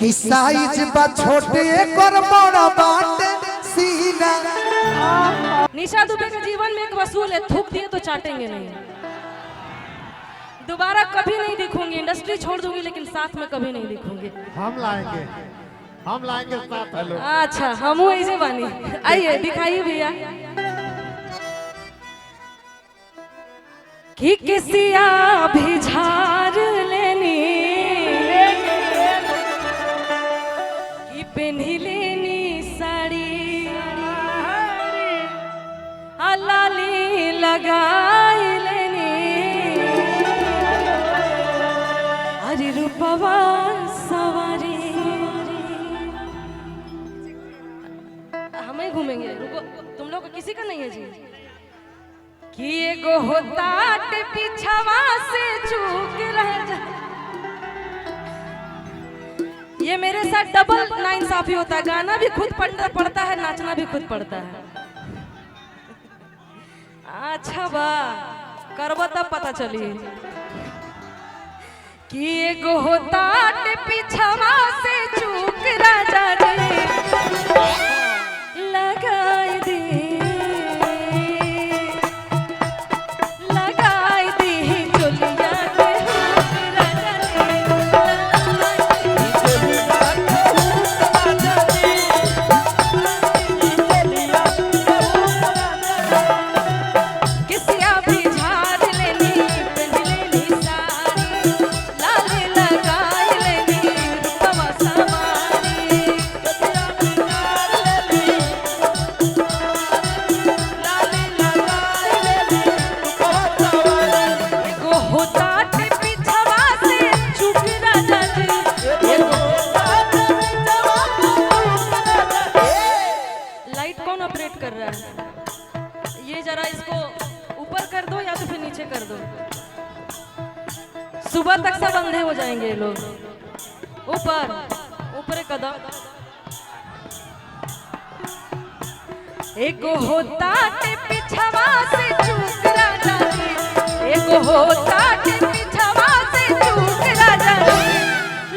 कि साइज बा छोटे कर बड़ा बाटे सीना। निशा दुबे के जीवन में एक वसूल है, थूक दिए तो चाटेंगे नहीं। दोबारा कभी नहीं दिखूंगी, इंडस्ट्री छोड़ दूंगी लेकिन साथ में कभी नहीं दिखूंगी। हम लाएंगे साथ। हेलो अच्छा हम ऐसे बानी, आइए दिखाइए भैया कि किसिया भी झाड़ लेनी कि पहनी लेनी साड़ी, लाली लगाई लेनी, अरे रूपवा सवारी। हमें घूमेंगे, रुको तुम लोग किसी का नहीं है जी। कि एगो होता पीछवा से चूक रह जा, ये मेरे साथ डबल नाइंसाफी होता है। गाना भी खुद पड़ता है, नाचना भी खुद पड़ता है। अच्छा बा करबो तब पता चली कि एगो होता पीछवा से चूक राजा जी लगाई दी, लगाई दी चोलिया के राजा किसिया भी झाड़ लेनी, पहन लेनी साड़ी, लाली लगाई लेनी, रूपवा सवारी। किसिया भी झाड़ लेनी, लाली लगाई लेनी, रूपवा सवारी। एगो होता पीछवा से चूक राजा जी, एगो होता पीछवा से चूक राजा जी। लाइट कौन ऑपरेट कर रहा है? ये जरा इसको ऊपर कर दो या तो फिर नीचे कर दो। सुबह तक सब अंधे हो जाएंगे ये लोग। ऊपर ऊपर एक कदम। एगो होता पीछवा से चूक राजा जी, एगो होता पीछवा से चूक राजा जी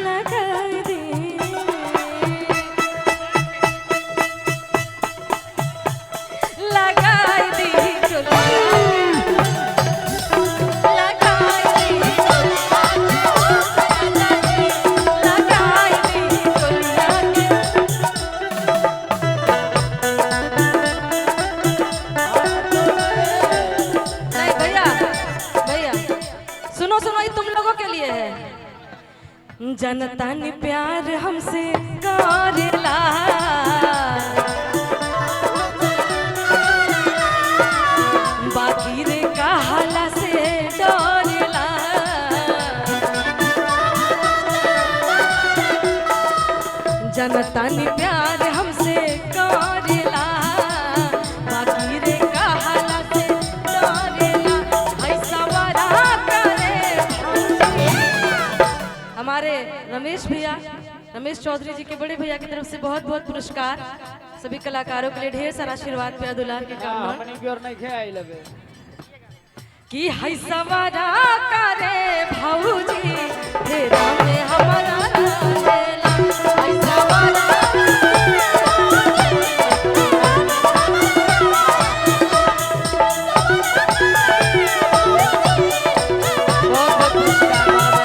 लगाई दी, लगाई दी चोलिया, लगाई दी चोलिया, लगाई दी चोलिया के। नहीं भैया भैया सुनो सुनो, ये तुम लोगों के लिए है। जनता ने प्यार हमसे करेला, बाकी रे कहाला से डरेला। जनता ने प्यार हमसे करेला, बाकी रे कहाला से डरेला। ऐसा वारा करे हमारे रमेश भैया, रमेश चौधरी जी के बड़े भैया की तरफ से बहुत बहुत पुरस्कार। सभी कलाकारों के लिए ढेर सारा आशीर्वाद प्यार दुलार के कामना कि है सवारा करे भौजी फेरा में हमारा रहेला। है सवारा बहुत बहुत पुरस्कार बाबा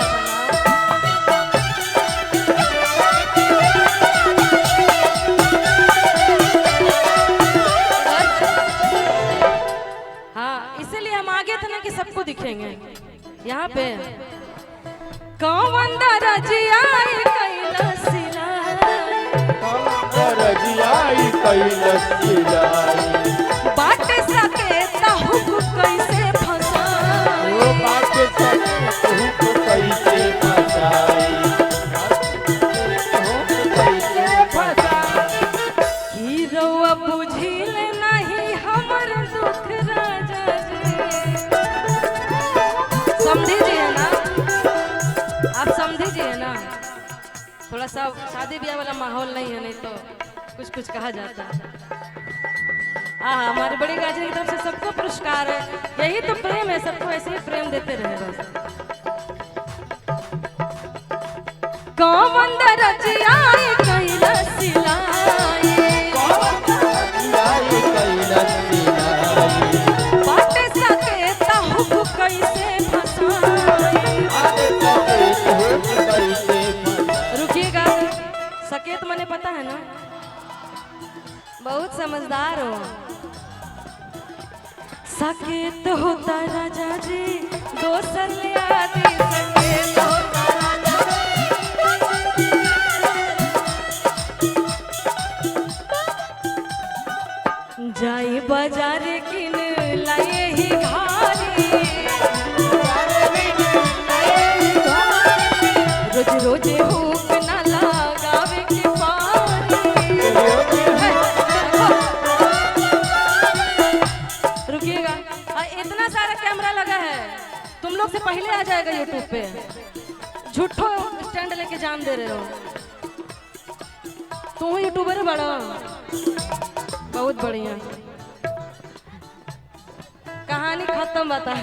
हाँ, इसीलिए हम आगे थे ना कि सबको दिखेंगे। यहाँ पे कौन दरजियाई कैलसिलाई, बाट सके तहुक कैसे फसाई, हीरोआ बुझिल नहीं हमर दुख राजा जी। समझिए ना आप, समझिए ना, थोड़ा सा शादी ब्याह वाला माहौल नहीं है, नहीं तो कुछ कुछ कहा जाता है। हमारे बड़ी गार्जियन की तरफ से सबको पुरस्कार है। यही तो प्रेम है, सबको ऐसे ही प्रेम देते रहे बस। कौन दरजिया कैला सिलाई बाट सके ताहु कैसे फसाई। रुकिएगा, सकेत मने पता है ना, बहुत समझदार हो। सकेत होता राजा जी दोसर ले आदि सकेत होता राजा जाई बाजार किन लाए ही घारी रोज रोज भूख ना लगावे के पारी। रुकिएगा, इतना सारा कैमरा लगा है, तुम लोग से पहले आ जाएगा यूट्यूब पे। झूठो स्टैंड लेके जान दे रहे हो। तुम यूट्यूबर बड़ा, बहुत बढ़िया। कहानी खत्म बता।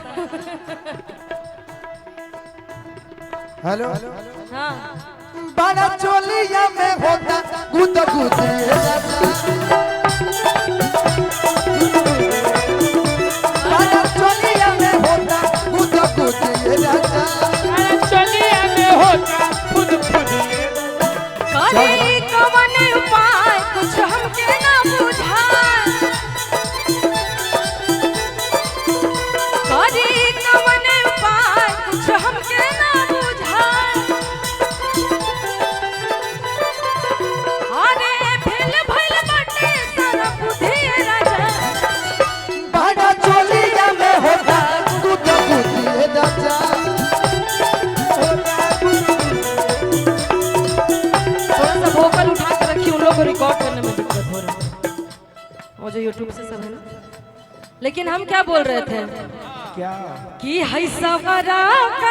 हेलो हाँ बड़ा चोलिया में होता गुद गुद बड़ा चोलिया में होता गुद गुद राजा चलिए में होता खुद खुद करे कवन उपाय कुछ हमके ना बुझाए। करे कवन उपाय कुछ हमके ना बुझाए। अरे भेल भइल बाटे सारा बुद्धि राजा बड़ा चोलिया में होता गुद गुद राजा थोड़ा सा वोकल उठा के रखिए, उन लोगों को रिकॉर्ड करने में दिक्कत हो रहा है, वो जो यूट्यूब से सब है ना। लेकिन हम क्या बोल रहे थे क्या कि है सवरा का